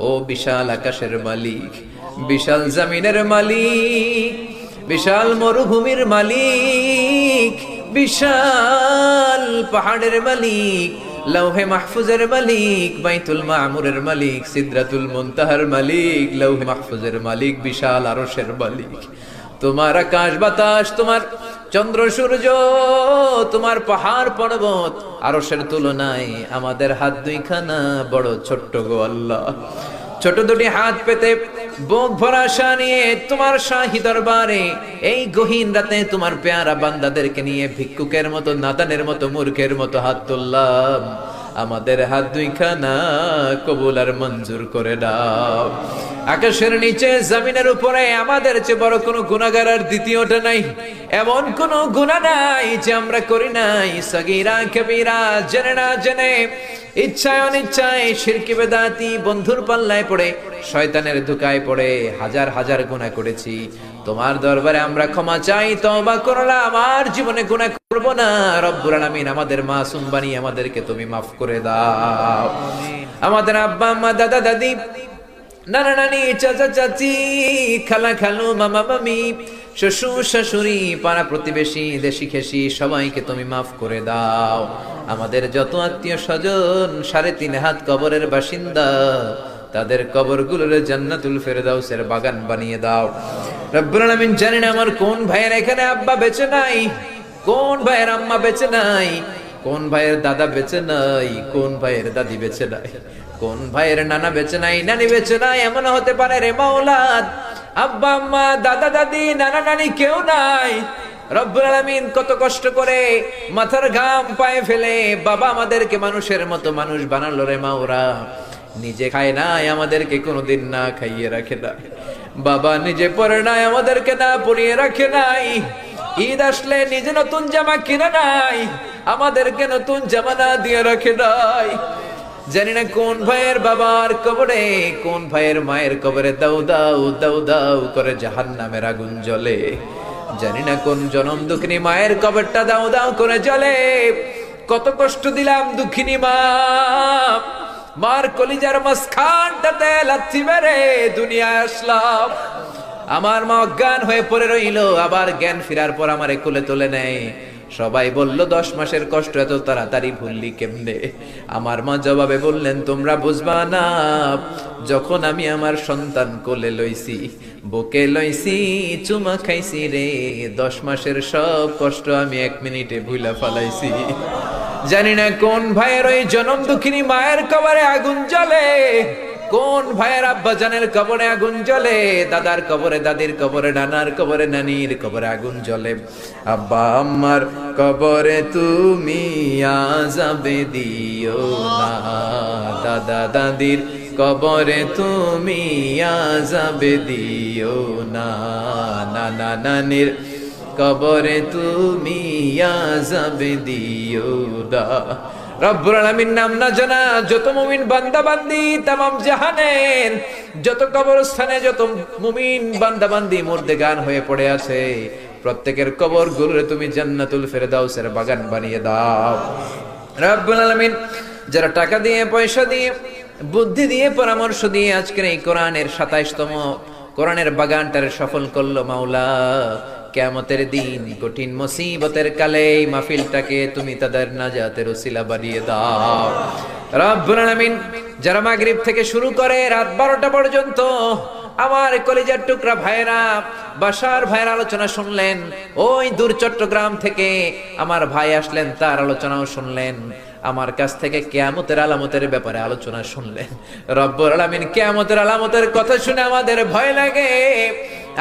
ও বিশাল আকাশের মালিক, বিশাল জমিনের মালিক, বিশাল মরুভূমির মালিক, বিশাল পাহাড়ের মালিক, লৌহে মাহফুজের মালিক, বাইতুল মামুরের মালিক, সিদরাতুল মুনতাহার মালিক, লৌহে মাহফুজের মালিক, বিশাল আরশের মালিক। তোমার আকাশ বাতাস, তোমার চন্দ্র সূর্য, তোমার পাহাড় পর্বত আরশের তুলনায় আমাদের হাত দুইখানা বড় ছোট্ট গো আল্লাহ। ছোট দুটি হাত পেতে বুক ভরা আশা নিয়ে তোমার শাহী দরবারে এই গহীন রাতে তোমার পেয়ারা বান্দাদেরকে নিয়ে ভিক্ষুকের মতো, নাদানের মতো, মূর্খের মতো হাত তুললাম। আমাদের হাত দুইখানা কবুল আর মঞ্জুর করে দাও। আকাশের নিচে জমিনের উপরে আমাদের চেয়ে বড় কোনো গুনাহগার আর দ্বিতীয়টা নাই। এমন কোনো গুনাহ নাই যে আমরা করি নাই, সগীরা কবিরা, জেনে না জেনে, ইচ্ছায় অনিচ্ছায়, শিরকি বেদাতি, বন্ধুর পাল্লায় পড়ে, শয়তানের ধোঁকায় পড়ে হাজার হাজার গুনাহ করেছি। তোমার দরবারে আমরা ক্ষমা চাই, তওবা করলাম, আর জীবনে গুনাহ করব না। রব্বুল আলামিন আমাদের মাসুম বানিয়ে আমাদেরকে তুমি মাফ করে দাও। আমাদের আব্বা আম্মা, দাদা দাদি, নানা নানি, চাচা চাচি, খালা খালু, মামা মামি, শ্বশুর শাশুড়ি, পাড়া প্রতিবেশী, দেশি খেসি, সবাইকে তুমি মাফ করে দাও। আমাদের যত আত্মীয় স্বজন 3.5 হাত কবরের বাসিন্দা, তাদের কবরগুলোর জান্নাতুল ফেরদাউসের বাগান বানিয়ে দাও। রব্বুল আলামিন, জানি না আমার কোন ভাইয়ের এখানে আব্বা বেঁচে নাই, কোন ভাইয়ের আম্মা বেঁচে নাই, কোন ভাইয়ের দাদা বেঁচে নাই, কোন ভাইয়ের দাদি বেঁচে নাই, কোন ভাইয়ের নানা বেঁচে নাই, নানি বেঁচে নাই। এমন হতে পারে রে মাওলাদ, আব্বা আম্মা, দাদা দাদি, নানা নানি কেউ নাই। রব্বুল আলামিন, কত কষ্ট করে মাথার ঘাম পায়ে ফেলে বাবা আমাদেরকে মানুষের মতো মানুষ বানালো রে মাওরা। নিজে খায় নাই, আমাদেরকে কোনোদিন না খাইয়ে রাখে না। বাবা নিজে পরে নাই, আমাদেরকে না পরিয়ে রাখে নাই। ঈদ আসলে নিজে নতুন জামা কিনে নাই, আমাদেরকে নতুন জামা না দিয়ে রাখে নাই। জানি না কোন ভাইয়ের বাবার কবরে, কোন ভাইয়ের মায়ের কবরে দাউ দাউ দাউ দাউ করে জাহান্নামের আগুন জ্বলে। জানি না কোন জনম দুঃখিনী মায়ের কবরটা দাউ দাউ করে জ্বলে। কত কষ্ট দিলাম দুঃখিনী মা, মার কলিজার মাঝখানটাতে লাথি মেরে দুনিয়ায় আসলাম। আমার মা অজ্ঞান হয়ে পড়ে রইল, আবার জ্ঞান ফেরার পর আমারে কোলে তুলে নেয়। সবাই বলল 10 মাসের কষ্ট এত তাড়াতাড়ি ভুললি কেমনে? আমার মা জবাবে বললেন, তোমরা বুঝবা না, যখন আমি আমার সন্তান কোলে লইছি, বুকে লইছি, চুমা খাইছি রে, 10 মাসের সব কষ্ট আমি 1 মিনিটে ভুলা ফালাইছি। জানি না কোন ভাইয়ের ওই জনম দুঃখিনী মায়ের কবরে আগুন জ্বলে, কোন ভাইয়ের আব্বা জানের কবরে আগুন জ্বলে, দাদার কবরে, দাদির কবরে, নানার কবরে, নানির কবরে আগুন জ্বলে। আব্বা আম্মার কবরে তুমি আযাবে দিও না, দাদা দাদির কবরে তুমি আযাবে দিও না, নানা নানির কবরে তুমি আযাবে দিও না। রব্বুল আলামিন নাম না জানা যত মুমিন বান্দা বান্দি তামাম জাহানের, যত কবরস্থানে যত মুমিন বান্দা বান্দি মুর্দেগান হয়ে পড়ে আছে, প্রত্যেকের কবর গুলোরে তুমি জান্নাতুল ফেরদাউসের বাগান বানিয়ে দাও। রব্বুল আলামিন, যারা টাকা দিয়ে, পয়সা দিয়ে, বুদ্ধি দিয়ে, পরামর্শ দিয়ে আজকের এই কোরআনের 27তম কোরআনের বাগানটারে সফল করলো মাওলা, কিয়ামতের দিন কঠিন মুসিবতের কালে এই মাহফিলটাকে তুমি তাদের নাজাতের ওসিলা বানিয়ে দাও। রব্বুল আলামিন, যারা মাগরিব থেকে শুরু করে রাত 12টা পর্যন্ত আমার কলিজার টুকরা ভাইরা, বাসার ভাইয়ের আলোচনা শুনলেন, ওই দূর চট্টগ্রাম থেকে আমার ভাই আসলেন, তার আলোচনাও শুনলেন, আমার কাছ থেকে কিয়ামতের আলামতের ব্যাপারে আলোচনা শুনলেন। রব্বুল আলামিন, কিয়ামতের আলামতের কথা শুনে আমাদের ভয় লাগে,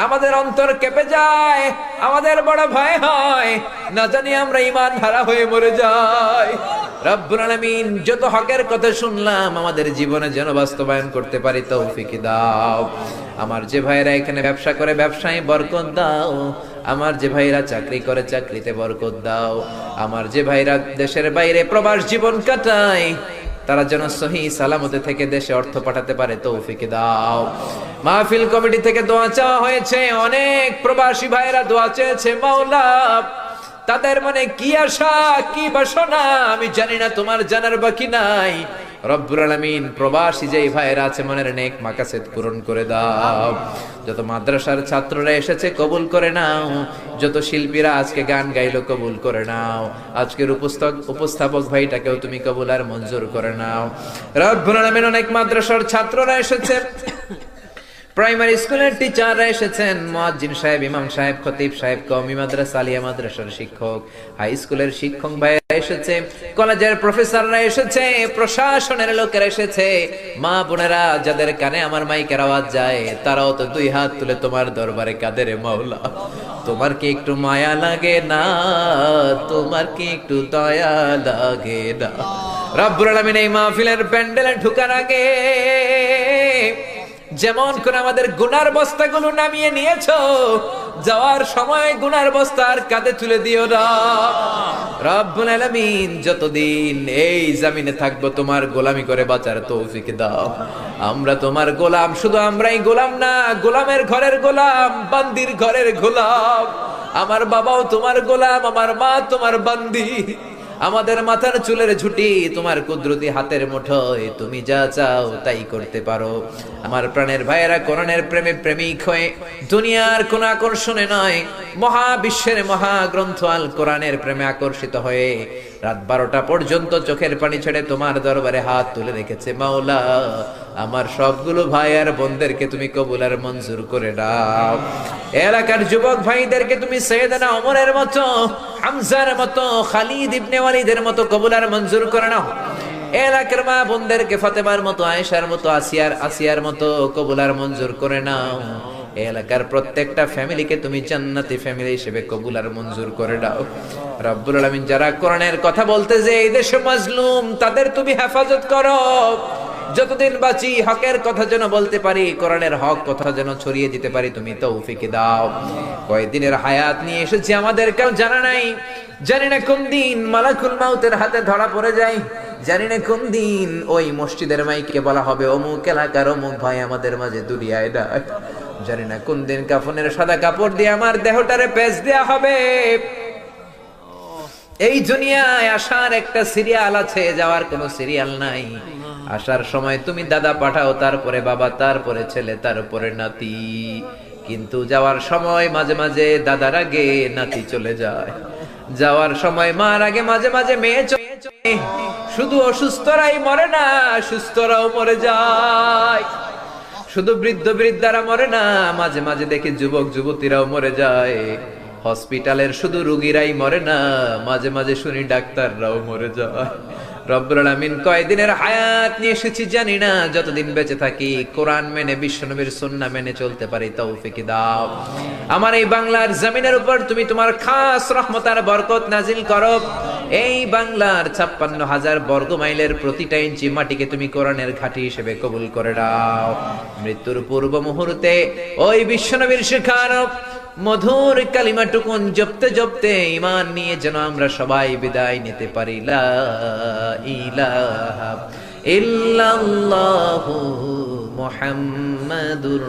আমাদের অন্তর কেঁপে যায়, আমাদের বড় ভয় হয়, না জানি আমরা ঈমান হারা হয়ে মরে যাই। রব্বুল আলামিন, যত হকের কথা শুনলাম আমাদের জীবনে যেন বাস্তবায়ন করতে পারি তৌফিক দাও। আমার যে ভাইরা এখানে ব্যবসা করে ব্যবসায় বরকত দাও, আমার যে ভাইরা চাকরি করে চাকরিতে বরকত দাও, আমার যে ভাইরা দেশের বাইরে প্রবাস জীবন কাটায় তারা যেন সহি সালামতে থেকে দেশে অর্থ পাঠাতে পারে তৌফিক দাও। মাহফিল কমিটি থেকে দোয়া চাওয়া হয়েছে, অনেক প্রবাসী ভাইরা দোয়া চেয়েছে মাওলা, তাদের মনে কি আশা কি বাসনা আমি জানি না, তোমার জানার বাকি নাই। রব্বুল আলামিন প্রবাসী যেই ভাইয়েরা আছে মনের নেক মাকাসেদ পূরণ করে দাও। যত মাদ্রাসার ছাত্ররা এসেছে কবুল করে নাও, যত শিল্পীরা আজকে গান গাইলো কবুল করে নাও, আজকের উপস্থাপক ভাইটাকেও তুমি কবুল আর মঞ্জুর করে নাও। রব্বুল আলামিন অনেক মাদ্রাসার ছাত্ররা এসেছে, প্রাইমারি স্কুলের টিচাররা এসেছেন, মুয়াজ্জিন সাহেব, ইমাম সাহেব, খতিব সাহেব, কওমি মাদ্রাসা, আলিয়া মাদ্রাসার শিক্ষক, হাই স্কুলের শিক্ষক ভাইরা এসেছে, কলেজের প্রফেসররা এসেছে, প্রশাসনের লোকেরা এসেছে, মা বোনেরা যাদের কানে আমার মাইকের আওয়াজ যায় তারাও তো দুই হাত তুলে তোমার দরবারে কাঁদে রে মাওলা। তোমার কি একটু মায়া লাগে না? তোমার কি একটু দয়া লাগে না? রব্বুল আলামিন এই মাহফিলের প্যান্ডেলে ঢোকার আগে যেমন করে আমাদের গুনার বস্তাগুলো নামিয়ে নিয়েছো, যাওয়ার সময় গুনার বস্তা আর কাঁধে তুলে দিও না। রব্বুল আলামিন যতদিন এই জমিনে থাকবো তোমার গোলামি করে বাঁচার তৌফিক দাও। আমরা তোমার গোলাম, শুধু আমরাই গোলাম না, গোলামের ঘরের গোলাম, বান্দির ঘরের গোলাম। আমার বাবাও তোমার গোলাম, আমার মা তোমার বান্দি। আমাদের মাথার চুলের ঝুঁটি তোমার কুদরতি হাতের মুঠোয়, তুমি যা চাও তাই করতে পারো। আমার প্রাণের ভাইয়েরা কোরআনের প্রেমে প্রেমিক হয়ে দুনিয়ার কোন আকর্ষণে নয়, মহাবিশ্বের মহাগ্রন্থ আল কোরআনের প্রেমে আকর্ষিত হয়ে রাত 12টা পর্যন্ত চোখের পানি ছেড়ে তোমার দরবারে হাত তুলে রেখেছে। মাওলা, আমার সবগুলো ভাই আর বোনদেরকে তুমি কবুল আর মঞ্জুর করে দাও। এলাকার যুবক ভাইদেরকে তুমি সাইয়েদনা ওমরের মতো, হামজার মতো, খালিদ ইবনে ওয়ালিদের মতো কবুল আর মঞ্জুর করে নাও। এলাকার মা বোনদেরকে ফাতেমার মতো, আয়েশার মতো, আসিয়ার মতো কবুল আর মঞ্জুর করে নাও। এলাকার প্রত্যেকটা ফ্যামিলিকে তুমি জান্নাতি ফ্যামিলি হিসেবে কবুল আর মঞ্জুর করে দাও। রব্বুল আলামিন যারা কোরআনের কথা বলতে যে এই দেশে মাজলুম, তাদের তুমি হেফাজত করো। যতদিন বাঁচি হকের কথা যেন বলতে পারি, কোরআনের হক কথা যেন ছড়িয়ে দিতে পারি, তুমি তৌফিক দাও। কয়েকদিনের হায়াত নিয়ে এসেছি, আমাদের কেউ জানা নাই। জানি না কোন দিন মালাকুল মাউতের হাতে ধরা পড়ে যায়, জানি না কোন দিন ওই মসজিদের মাইকে বলা হবে অমুক এলাকার অমুক ভাই আমাদের মাঝে দুনিয়ায় ডাক। জানি না কোন দিন কাফনের সাদা কাপড় দিয়ে আমার দেহটারে পেঁচ দেয়া হবে। এই দুনিয়ায় আসার একটা সিরিয়াল আছে, যাওয়ার কোনো সিরিয়াল নাই। আসার সময় তুমি দাদা পাঠাও, তারপরে বাবা, তারপরে ছেলে, তারপরে নাতি। কিন্তু যাওয়ার সময় মাঝে মাঝে দাদার আগে নাতি চলে যায়, যাওয়ার সময় মার আগে মাঝে মাঝে মেয়ে চলে যায়। শুধু অসুস্থরাই মরে না, সুস্থরাও মরে যায়। শুধু বৃদ্ধ বৃদ্ধারা মরে না, মাঝে মাঝে দেখি যুবক যুবতীরাও মরে যায়। হসপিটালের শুধু রোগীরাই মরে না, মাঝে মাঝে শুনি ডাক্তাররাও মরে যায়। রব্বুল আলামিন কয়দিনের হায়াত নিয়ে এসেছি জানি না, যতদিন বেঁচে থাকি কোরআন মেনে, বিশ্বনবীর সুন্নাহ মেনে চলতে পারি তৌফিক দাও। আমার এই বাংলার জমিনের উপর তুমি তোমার খাস রহমত আর বরকত নাজিল করো। এই বাংলার 56,000 বর্গ মাইলের প্রতিটা ইঞ্চি মাটিকে তুমি কোরআনের ঘাঁটি হিসেবে কবুল করে দাও। মৃত্যুর পূর্ব মুহূর্তে ওই বিশ্বনবীর শেখানো মধুর কালিমাটুকুন জপতে জপতে ঈমান নিয়ে যেন আমরা সবাই বিদায় নিতে পারি। লা ইলাহা ইল্লাল্লাহু মুহাম্মাদুর